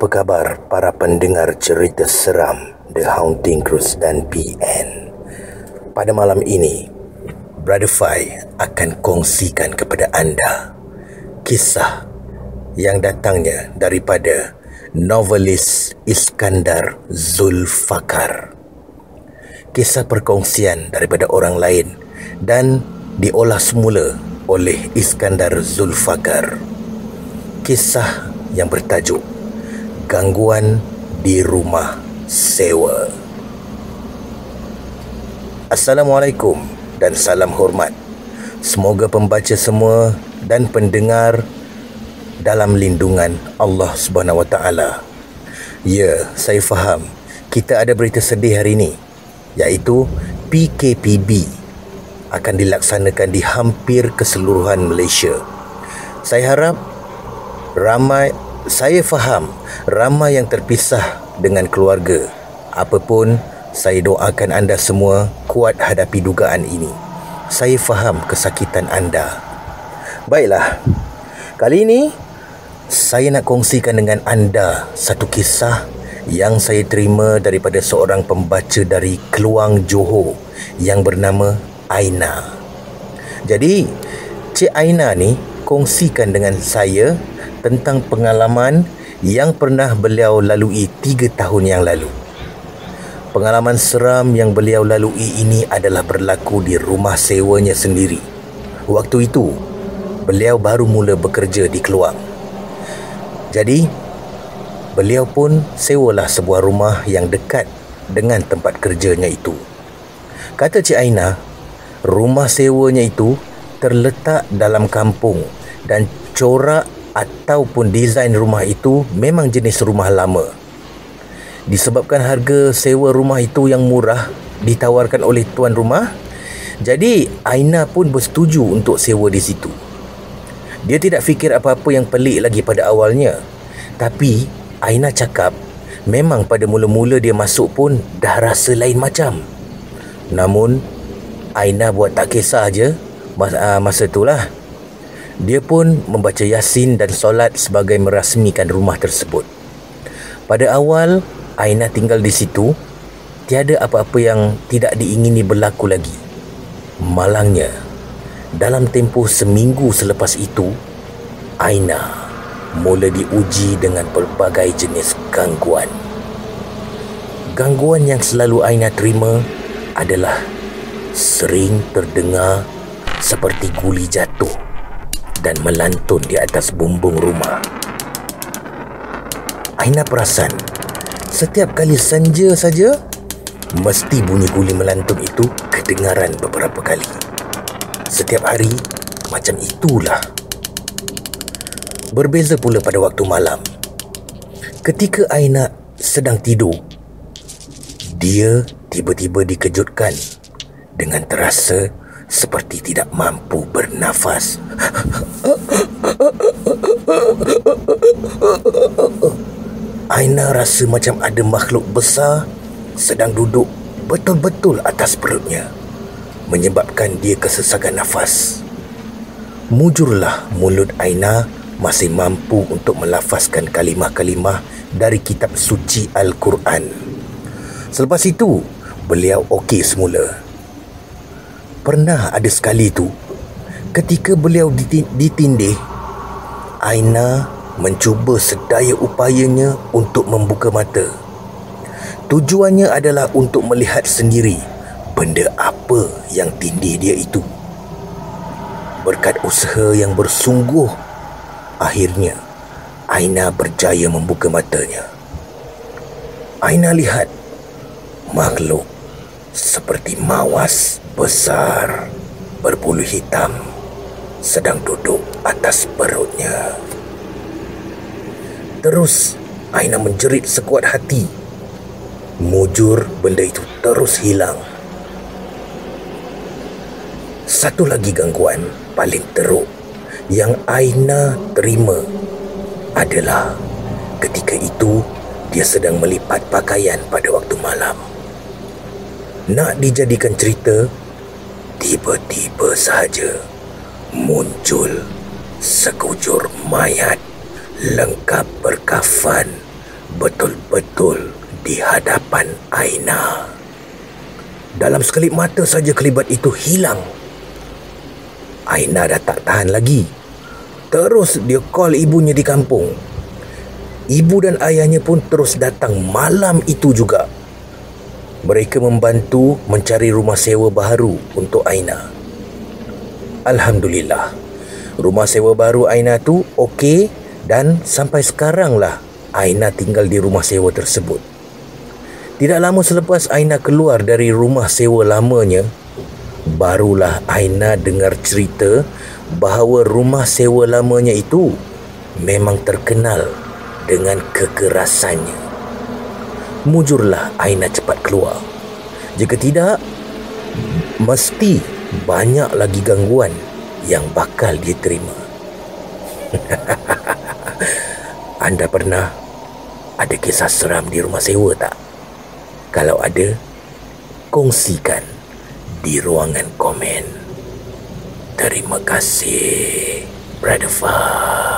Apa khabar para pendengar cerita seram The Haunting Cruise dan PN? Pada malam ini, Brother Fai akan kongsikan kepada anda kisah yang datangnya daripada novelis Iskandar Zulfakar. Kisah perkongsian daripada orang lain dan diolah semula oleh Iskandar Zulfakar. Kisah yang bertajuk Gangguan di Rumah Sewa. Assalamualaikum dan salam hormat. Semoga pembaca semua dan pendengar dalam lindungan Allah Subhanahu Wa Taala. Ya, saya faham kita ada berita sedih hari ini, iaitu PKPB akan dilaksanakan di hampir keseluruhan Malaysia. Saya faham ramai yang terpisah dengan keluarga. Apapun, saya doakan anda semua kuat hadapi dugaan ini. Saya faham kesakitan anda. Baiklah, kali ini saya nak kongsikan dengan anda satu kisah yang saya terima daripada seorang pembaca dari Keluang, Johor yang bernama Aina. Jadi, Cik Aina ni kongsikan dengan saya tentang pengalaman yang pernah beliau lalui 3 tahun yang lalu. Pengalaman seram yang beliau lalui ini adalah berlaku di rumah sewanya sendiri. Waktu itu, beliau baru mula bekerja di Keluang. Jadi, beliau pun sewalah sebuah rumah yang dekat dengan tempat kerjanya itu. Kata Cik Aina, rumah sewanya itu terletak dalam kampung dan corak ataupun desain rumah itu memang jenis rumah lama. Disebabkan harga sewa rumah itu yang murah ditawarkan oleh tuan rumah, jadi Aina pun bersetuju untuk sewa di situ. Dia tidak fikir apa-apa yang pelik lagi pada awalnya. Tapi Aina cakap memang pada mula-mula dia masuk pun dah rasa lain macam. Namun Aina buat tak kisah je masa itulah. Dia pun membaca Yasin dan solat sebagai merasmikan rumah tersebut. Pada awal, Aina tinggal di situ, tiada apa-apa yang tidak diingini berlaku lagi. Malangnya, dalam tempoh seminggu selepas itu, Aina mula diuji dengan pelbagai jenis gangguan. Gangguan yang selalu Aina terima adalah sering terdengar seperti guli jatuh dan melantun di atas bumbung rumah. Aina perasan setiap kali senja saja mesti bunyi guli melantun itu kedengaran beberapa kali. Setiap hari macam itulah. Berbeza pula pada waktu malam. Ketika Aina sedang tidur, dia tiba-tiba dikejutkan dengan terasa seperti tidak mampu bernafas. Aina rasa macam ada makhluk besar sedang duduk betul-betul atas perutnya, menyebabkan dia kesesakan nafas. Mujurlah mulut Aina masih mampu untuk melafazkan kalimah-kalimah dari kitab suci Al-Quran. Selepas itu, beliau okey semula. Pernah ada sekali tu, ketika beliau ditindih, Aina mencuba sedaya upayanya untuk membuka mata. Tujuannya adalah untuk melihat sendiri benda apa yang tindih dia itu. Berkat usaha yang bersungguh, akhirnya Aina berjaya membuka matanya. Aina lihat makhluk seperti mawas besar berbulu hitam sedang duduk atas perutnya. Terus Aina menjerit sekuat hati. Mujur benda itu terus hilang. Satu lagi gangguan paling teruk yang Aina terima adalah ketika itu dia sedang melipat pakaian pada waktu malam. Nak dijadikan cerita, tiba-tiba sahaja muncul sekujur mayat lengkap berkafan betul-betul di hadapan Aina. Dalam sekelip mata saja kelibat itu hilang. Aina dah tak tahan lagi. Terus dia call ibunya di kampung. Ibu dan ayahnya pun terus datang malam itu juga. Mereka membantu mencari rumah sewa baru untuk Aina. Alhamdulillah, rumah sewa baru Aina tu okey dan sampai sekarang lah Aina tinggal di rumah sewa tersebut. Tidak lama selepas Aina keluar dari rumah sewa lamanya, barulah Aina dengar cerita bahawa rumah sewa lamanya itu memang terkenal dengan kekerasannya. Mujurlah Aina cepat keluar. Jika tidak, mesti banyak lagi gangguan yang bakal dia terima. Anda pernah ada kisah seram di rumah sewa tak? Kalau ada, kongsikan di ruangan komen. Terima kasih, Brother Fah.